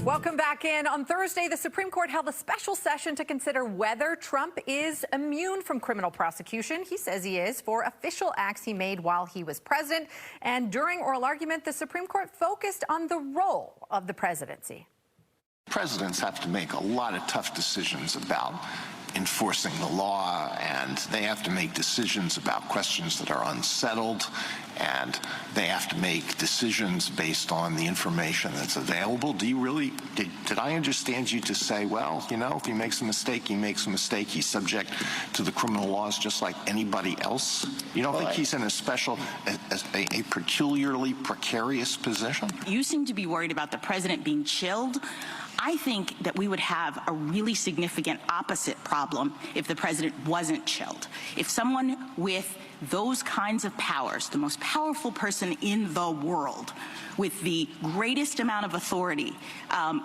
Welcome back in. On Thursday, the Supreme Court held a special session to consider whether Trump is immune from criminal prosecution. He says he is for official acts he made while he was president. And during oral argument, the Supreme Court focused on the role of the presidency. Presidents have to make a lot of tough decisions about enforcing the law, and they have to make decisions about questions that are unsettled, and they have to make decisions based on the information that's available. Do you really, did I understand you to say, well, you know, if he makes a mistake, he makes a mistake, he's subject to the criminal laws just like anybody else? You don't think he's in a peculiarly precarious position? You seem to be worried about the president being chilled. I think that we would have a really significant opposite problem if the president wasn't chilled. If someone with those kinds of powers, the most powerful person in the world, with the greatest amount of authority,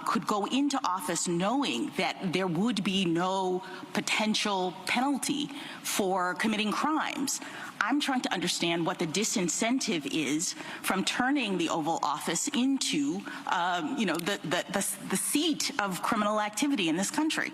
could go into office knowing that there would be no potential penalty for committing crimes. I'm trying to understand what the disincentive is from turning the Oval Office into, the seat of criminal activity in this country.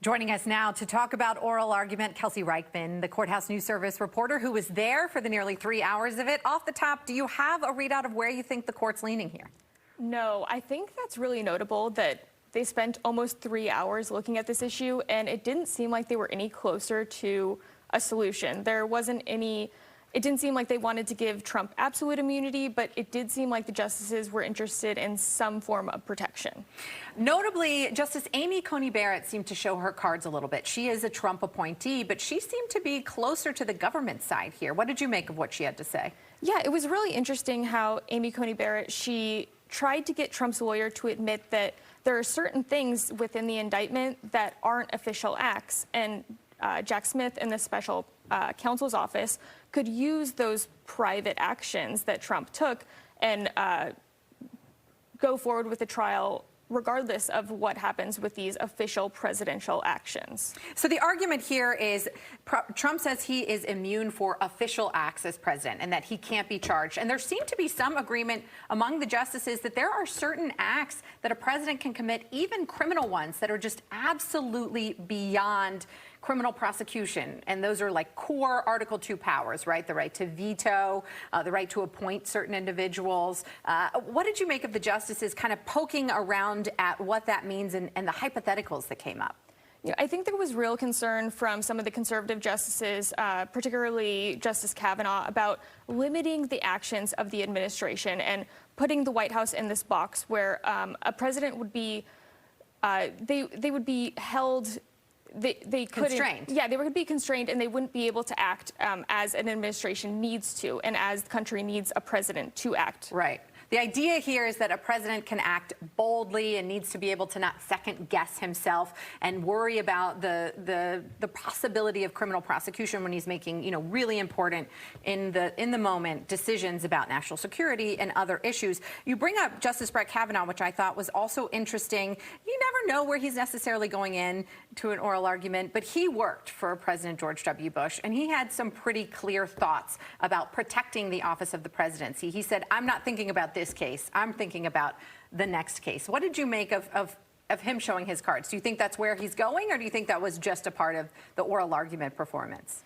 Joining us now to talk about oral argument, Kelsey Reichman, the Courthouse News Service reporter who was there for the nearly 3 hours of it. Off the top, do you have a readout of where you think the court's leaning here? No, I think that's really notable that they spent almost 3 hours looking at this issue, and it didn't seem like they were any closer to a solution. There wasn't any. It didn't seem like they wanted to give Trump absolute immunity, but it did seem like the justices were interested in some form of protection. Notably, Justice Amy Coney Barrett seemed to show her cards a little bit. She is a Trump appointee, but she seemed to be closer to the government side here. What did you make of what she had to say? Yeah, it was really interesting how Amy Coney Barrett, she tried to get Trump's lawyer to admit that there are certain things within the indictment that aren't official acts, and Jack Smith in the special counsel's office could use those private actions that Trump took and go forward with the trial regardless of what happens with these official presidential actions. So the argument here is Trump says he is immune for official acts as president and that he can't be charged. And there seemed to be some agreement among the justices that there are certain acts that a president can commit, even criminal ones, that are just absolutely beyond criminal prosecution. And those are like core Article 2 powers, right? The right to veto, the right to appoint certain individuals. What did you make of the justices kind of poking around at what that means and the hypotheticals that came up? I think there was real concern from some of the conservative justices, particularly Justice Kavanaugh, about limiting the actions of the administration and putting the White House in this box where a president would be, they would be held. They couldn't. Constrained. Yeah, they would be constrained, and they wouldn't be able to act as an administration needs to, and as the country needs a president to act. Right. The idea here is that a president can act boldly and needs to be able to not second guess himself and worry about the possibility of criminal prosecution when he's making, really important in the moment decisions about national security and other issues. You bring up Justice Brett Kavanaugh, which I thought was also interesting. You never know where he's necessarily going in to an oral argument, but he worked for President George W. Bush, and he had some pretty clear thoughts about protecting the office of the presidency. He said, I'm not thinking about this case. I'm thinking about the next case. What did you make of him showing his cards? Do you think that's where he's going, or do you think that was just a part of the oral argument performance?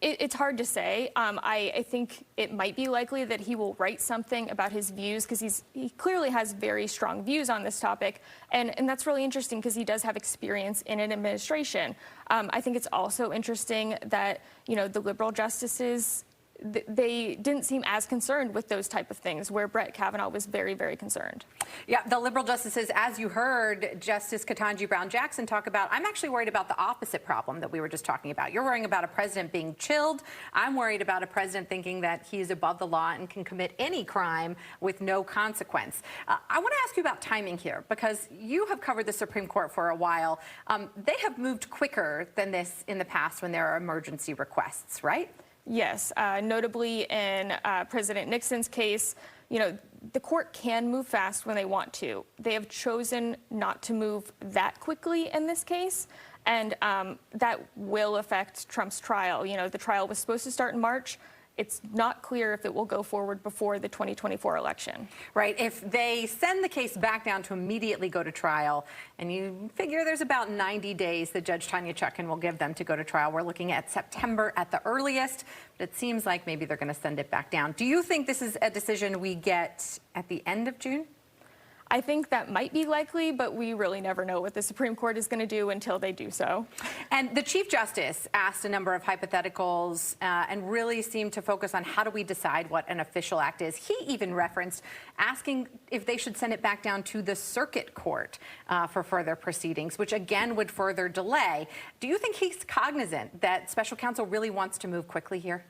It's hard to say. I think it might be likely that he will write something about his views because he clearly has very strong views on this topic. And that's really interesting because he does have experience in an administration. I think it's also interesting that, the liberal justices, they didn't seem as concerned with those type of things, where Brett Kavanaugh was very, very concerned. Yeah, the liberal justices, as you heard Justice Ketanji Brown Jackson talk about, I'm actually worried about the opposite problem that we were just talking about. You're worrying about a president being chilled. I'm worried about a president thinking that he's above the law and can commit any crime with no consequence. I want to ask you about timing here, because you have covered the Supreme Court for a while. They have moved quicker than this in the past when there are emergency requests, right? Yes, notably in President Nixon's case, the court can move fast when they want to. They have chosen not to move that quickly in this case, and that will affect Trump's trial. The trial was supposed to start in March. it's not clear if it will go forward before the 2024 election. Right. If they send the case back down to immediately go to trial, and you figure there's about 90 days that Judge Tanya Chutkan will give them to go to trial, we're looking at September at the earliest, but it seems like maybe they're going to send it back down. Do you think this is a decision we get at the end of June? I think that might be likely, but we really never know what the Supreme Court is going to do until they do so. And the Chief Justice asked a number of hypotheticals and really seemed to focus on how do we decide what an official act is. He even referenced asking if they should send it back down to the circuit court for further proceedings, which again would further delay. Do you think he's cognizant that special counsel really wants to move quickly here?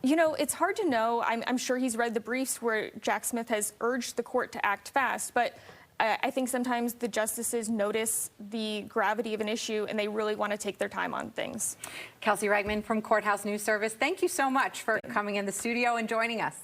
You know, it's hard to know. I'm sure he's read the briefs where Jack Smith has urged the court to act fast, but I think sometimes the justices notice the gravity of an issue and they really want to take their time on things. Kelsey Reichman from Courthouse News Service, thank you so much for coming in the studio and joining us.